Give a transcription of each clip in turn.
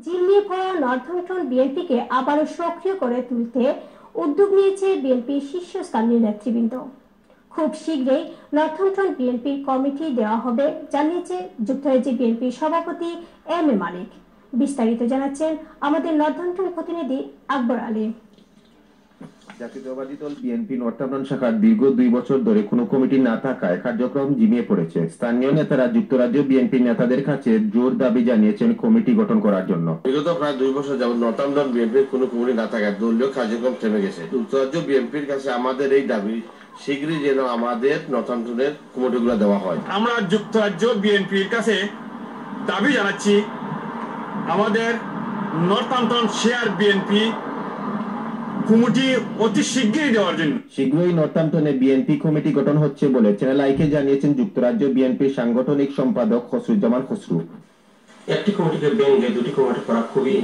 জিম্মি ভরা নর্থম্পটন বিএনপিকে আবারও সক্রিয় করে তুলতে উদ্যোগ নিয়েছে বিএনপির শীর্ষস্থানীয় নেতৃবৃন্দ। খুব শীঘ্রই নর্থম্পটন বিএনপির কমিটি দেওয়া হবে জানিয়েছে যুক্তরাজ্যের বিএনপির সভাপতি এম এ মালিক। বিস্তারিত জানাচ্ছেন আমাদের নর্থম্পটন প্রতিনিধি আকবর আলী। জাতীয়তাবাদী দল বিএনপি নর্থম্পটন শাখার দীর্ঘ 2 বছর ধরে কোনো কমিটি না থাকায় কার্যক্রম ঝিমিয়ে পড়েছে। স্থানীয় নেতারা যুক্তরাজ্য বিএনপি নেতাদের কাছে জোর দাবি জানিয়েছেন কমিটি গঠন করার জন্য। বিগত প্রায় 2 বছর যাবত নর্থম্পটন বিএনপির কোনো কমিটি না থাকায় দলীয় কার্যক্রম থেমে গেছে। যুক্তরাজ্য বিএনপির কাছে আমাদের এই দাবি শীঘ্রই যেন আমাদের নর্থম্পটনের কমিটিগুলো দেওয়া হয়। আমরা যুক্তরাজ্য বিএনপির কাছে দাবি জানাচ্ছি আমাদের নর্থম্পটন শেয়ার বিএনপি কমিটি অতি শীঘ্রই দেওয়ার জন্য। শীঘ্রই নর্থম্পটনে বিএনপি কমিটি গঠন হচ্ছে বলে চ্যানেল আইকে জানিয়েছেন যুক্তরাজ্য বিএনপির সাংগঠনিক সম্পাদক খসরুজ্জামান খসরু। একটি কমিটিকে ভেঙে দুটি কমিটি করা খুবই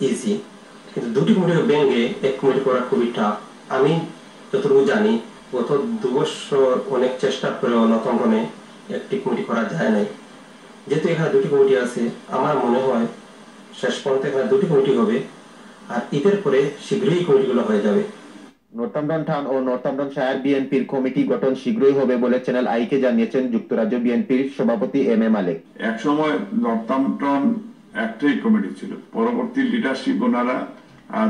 ইজি, কিন্তু দুটি কমিটিকে ভেঙে এক কমিটি করা খুবই টাফ। আমি যতটুকু জানি গত 2 বছর অনেক চেষ্টা করেও নর্থম্পটনে একটি কমিটি করা যায় নাই। যেহেতু এখানে দুটি কমিটি আছে, আমার মনে হয় শেষ পর্যন্ত এখানে দুটি কমিটি হবে, আর ঈদের পরে শীঘ্রই কমিটিগুলো হয়ে যাবে। নর্থম্পটন টাউন ও নর্থম্পটন শায়ার বিএনপির কমিটি গঠন শীঘ্রই হবে বলে চ্যানেল আইকে জানিয়েছেন যুক্তরাজ্য বিএনপির সভাপতি এম এ মালিক। এক সময় নর্থম্পটন একটাই কমিটি ছিল, পরবর্তী লিডারশিপ ওনারা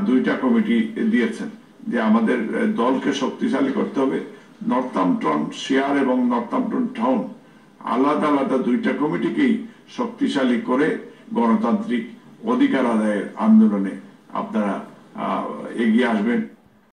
2টা কমিটি দিয়েছেন যে আমাদের দলকে শক্তিশালী করতে হবে। নর্থম্পটন শেয়ার এবং নর্থম্পটন টাউন আলাদা আলাদা 2টা কমিটিকেই শক্তিশালী করে গণতান্ত্রিক অধিকার আদায়ের আন্দোলনে আপনারা এগিয়ে আসবেন।